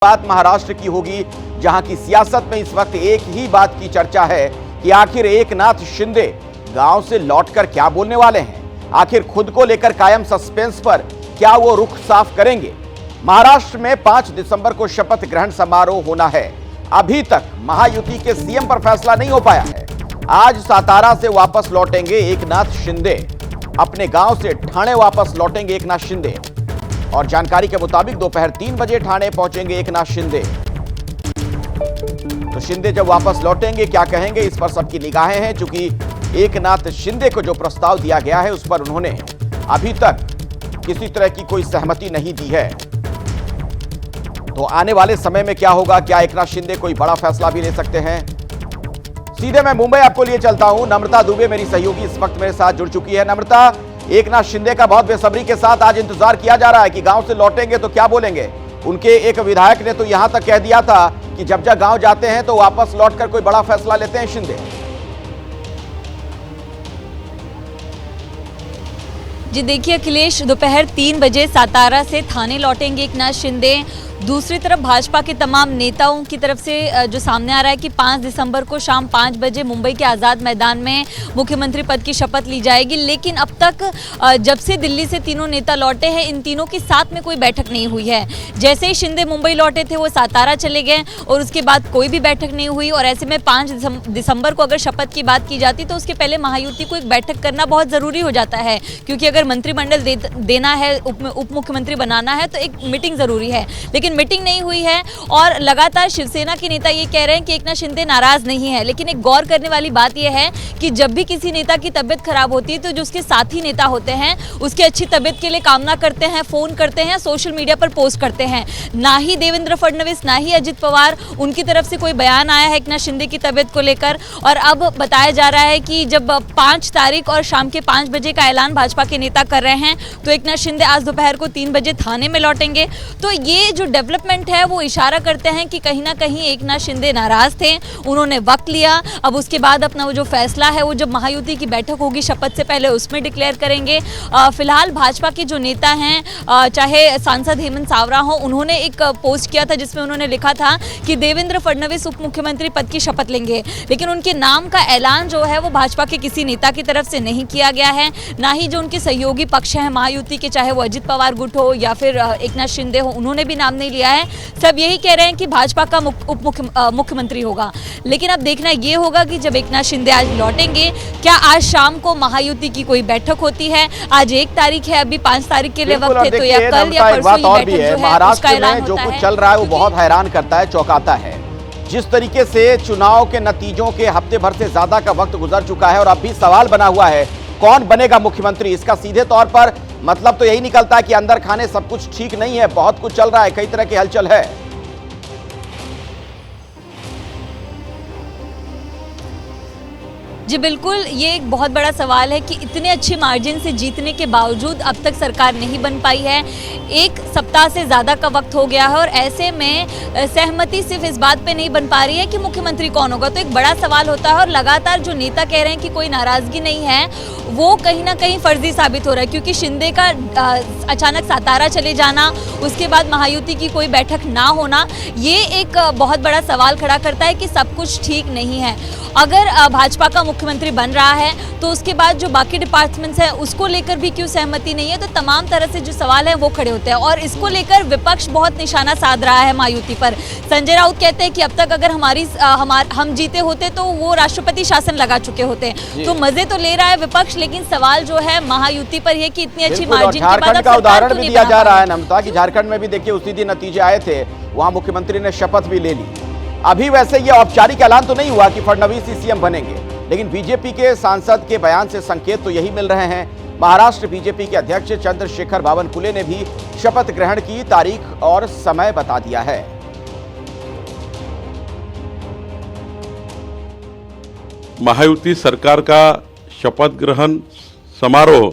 बात महाराष्ट्र की होगी, जहां की सियासत में इस वक्त एक ही बात की चर्चा है कि आखिर एकनाथ शिंदे गांव से लौटकर क्या बोलने वाले हैं। आखिर खुद को लेकर कायम सस्पेंस पर क्या वो रुख साफ करेंगे। महाराष्ट्र में 5 दिसंबर को शपथ ग्रहण समारोह होना है। अभी तक महायुति के सीएम पर फैसला नहीं हो पाया है। आज सातारा से वापस लौटेंगे एकनाथ शिंदे, अपने गांव से ठाणे वापस लौटेंगे एकनाथ शिंदे और जानकारी के मुताबिक दोपहर 3 बजे ठाणे पहुंचेंगे एकनाथ शिंदे। तो शिंदे जब वापस लौटेंगे क्या कहेंगे, इस पर सबकी निगाहें हैं, क्योंकि एकनाथ शिंदे को जो प्रस्ताव दिया गया है उस पर उन्होंने अभी तक किसी तरह की कोई सहमति नहीं दी है। तो आने वाले समय में क्या होगा, क्या एकनाथ शिंदे कोई बड़ा फैसला भी ले सकते हैं। सीधे मैं मुंबई आपको लिए चलता हूं। नम्रता दुबे मेरी सहयोगी इस वक्त मेरे साथ जुड़ चुकी है। नम्रता, एकनाथ शिंदे का बहुत बेसब्री के साथ आज इंतजार किया जा रहा है कि गांव से लौटेंगे तो क्या बोलेंगे। उनके एक विधायक ने तो यहां तक कह दिया था कि जब गांव जाते हैं तो वापस लौटकर कोई बड़ा फैसला लेते हैं शिंदे। जी देखिए अखिलेश, दोपहर 3 बजे सातारा से ठाणे लौटेंगे एकनाथ शिंदे। दूसरी तरफ भाजपा के तमाम नेताओं की तरफ से जो सामने आ रहा है कि 5 दिसंबर को शाम 5 बजे मुंबई के आज़ाद मैदान में मुख्यमंत्री पद की शपथ ली जाएगी। लेकिन अब तक जब से दिल्ली से तीनों नेता लौटे हैं, इन तीनों के साथ में कोई बैठक नहीं हुई है। जैसे ही शिंदे मुंबई लौटे थे वो सातारा चले गए और उसके बाद कोई भी बैठक नहीं हुई। और ऐसे में 5 दिसंबर को अगर शपथ की बात की जाती तो उसके पहले महायुति को एक बैठक करना बहुत ज़रूरी हो जाता है, क्योंकि अगर मंत्रिमंडल देना है, उप मुख्यमंत्री बनाना है तो एक मीटिंग ज़रूरी है। लेकिन मीटिंग नहीं हुई है और लगातार शिवसेना के नेता ये कह रहे हैं कि एकनाथ शिंदे नाराज नहीं है। लेकिन एक गौर करने वाली बात यह है कि जब भी किसी नेता की तबीयत खराब होती है तो जो उसके साथी नेता होते हैं उसकी अच्छी तबीयत के लिए कामना करते हैं, फोन करते हैं, सोशल मीडिया पर पोस्ट करते हैं। ना ही देवेंद्र फडणवीस ना ही अजित पवार, उनकी तरफ से कोई बयान आया है एकनाथ शिंदे की तबीयत को लेकर। और अब बताया जा रहा है कि जब 5 तारीख और शाम के 5 बजे का ऐलान भाजपा के नेता कर रहे हैं तो एकनाथ शिंदे आज दोपहर को 3 बजे ठाणे में लौटेंगे। तो ये जो डेवलपमेंट है वो इशारा करते हैं कि कहीं ना कहीं एकनाथ शिंदे नाराज थे, उन्होंने वक्त लिया। अब उसके बाद अपना वो जो फैसला है वो जब महायुति की बैठक होगी शपथ से पहले उसमें डिक्लेयर करेंगे। फिलहाल भाजपा के जो नेता हैं, चाहे सांसद हेमंत सावरा हो, उन्होंने एक पोस्ट किया था जिसमें उन्होंने लिखा था कि देवेंद्र फडणवीस उप मुख्यमंत्री पद की शपथ लेंगे। लेकिन उनके नाम का ऐलान जो है वो भाजपा के किसी नेता की तरफ से नहीं किया गया है, ना ही जो उनके सहयोगी पक्ष हैं महायुति के, चाहे वो अजित पवार गुट हो या फिर एकनाथ शिंदे हो, उन्होंने भी नाम नहीं लिया है। सब यही कह रहे हैं कि भाजपा का उप मुख्यमंत्री होगा। लेकिन अब देखना ये होगा कि जब एकनाथ शिंदे आज लौटेंगे, क्या आज शाम को महायुति की कोई बैठक होती है। आज 1 तारीख है, अभी 5 तारीख के लिए वक्त है, तो या कल या परसों ये बैठक जो है महाराष्ट्र में जो कुछ चल रहा है वो बहुत हैरान करता है, चौंकाता है। जिस तरीके से चुनाव के नतीजों के हफ्ते भर से ज्यादा का वक्त गुजर चुका है और अब भी सवाल बना हुआ है कौन बनेगा मुख्यमंत्री। इसका सीधे तौर पर मतलब तो यही निकलता है कि अंदर खाने सब कुछ ठीक नहीं है, बहुत कुछ चल रहा है, कई तरह की हलचल है। जी बिल्कुल, ये एक बहुत बड़ा सवाल है कि इतने अच्छे मार्जिन से जीतने के बावजूद अब तक सरकार नहीं बन पाई है। 1 सप्ताह से ज़्यादा का वक्त हो गया है और ऐसे में सहमति सिर्फ इस बात पे नहीं बन पा रही है कि मुख्यमंत्री कौन होगा। तो एक बड़ा सवाल होता है और लगातार जो नेता कह रहे हैं कि कोई नाराज़गी नहीं है, वो कहीं ना कहीं फर्जी साबित हो रहा है, क्योंकि शिंदे का अचानक सातारा चले जाना, उसके बाद महायुति की कोई बैठक ना होना, ये एक बहुत बड़ा सवाल खड़ा करता है कि सब कुछ ठीक नहीं है। अगर भाजपा का मुख्यमंत्री बन रहा है तो उसके बाद जो बाकी डिपार्टमेंट्स हैं उसको लेकर भी क्यों सहमति नहीं है। तो तमाम तरह से जो सवाल है वो खड़े होते हैं और इसको लेकर विपक्ष बहुत निशाना साध रहा है महायुति पर। संजय राउत कहते हैं कि अब तक अगर हम जीते होते तो वो राष्ट्रपति शासन लगा चुके होते। तो मजे तो ले रहा है विपक्ष, लेकिन सवाल जो है महायुति पर है कि इतनी अच्छी मार्जिन के बाद का उदाहरण भी दिया जा रहा है नम्रता, कि झारखंड में भी देखिए उसी दिन नतीजे आए थे, वहां मुख्यमंत्री ने शपथ भी ले ली। अभी वैसे ये औपचारिक ऐलान तो नहीं हुआ कि फडणवीस ही सीएम बनेंगे, लेकिन बीजेपी के सांसद के बयान से संकेत तो यही मिल रहे हैं। महाराष्ट्र बीजेपी के अध्यक्ष चंद्रशेखर बावनकुले ने भी शपथ ग्रहण की तारीख और समय बता दिया है। महायुति सरकार का शपथ ग्रहण समारोह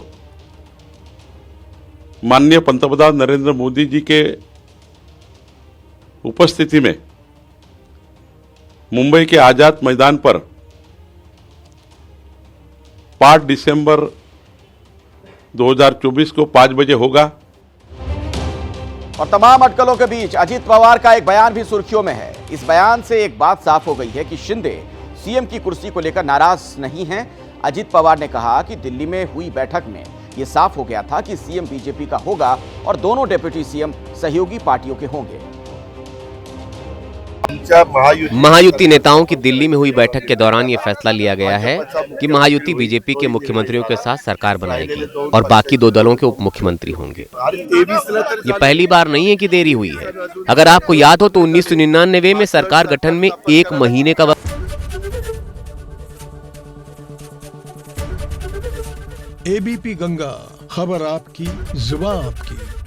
माननीय पंतप्रधान नरेंद्र मोदी जी के उपस्थिति में मुंबई के आजाद मैदान पर 5 दिसंबर 2024 को 5 बजे होगा। और तमाम अटकलों के बीच अजीत पवार का एक बयान भी सुर्खियों में है। इस बयान से एक बात साफ हो गई है कि शिंदे सीएम की कुर्सी को लेकर नाराज नहीं हैं। अजीत पवार ने कहा कि दिल्ली में हुई बैठक में यह साफ हो गया था कि सीएम बीजेपी का होगा और दोनों डिप्टी सीएम सहयोगी पार्टियों के होंगे। महायुति नेताओं की दिल्ली में हुई बैठक के दौरान ये फैसला लिया गया है कि महायुति बीजेपी के मुख्यमंत्रियों के साथ सरकार बनाएगी और बाकी दो दलों के उप मुख्यमंत्री होंगे। ये पहली बार नहीं है कि देरी हुई है। अगर आपको याद हो तो 1999 में सरकार गठन में 1 महीने का वक्त। एबीपी गंगा, खबर आपकी, जुबान आपकी।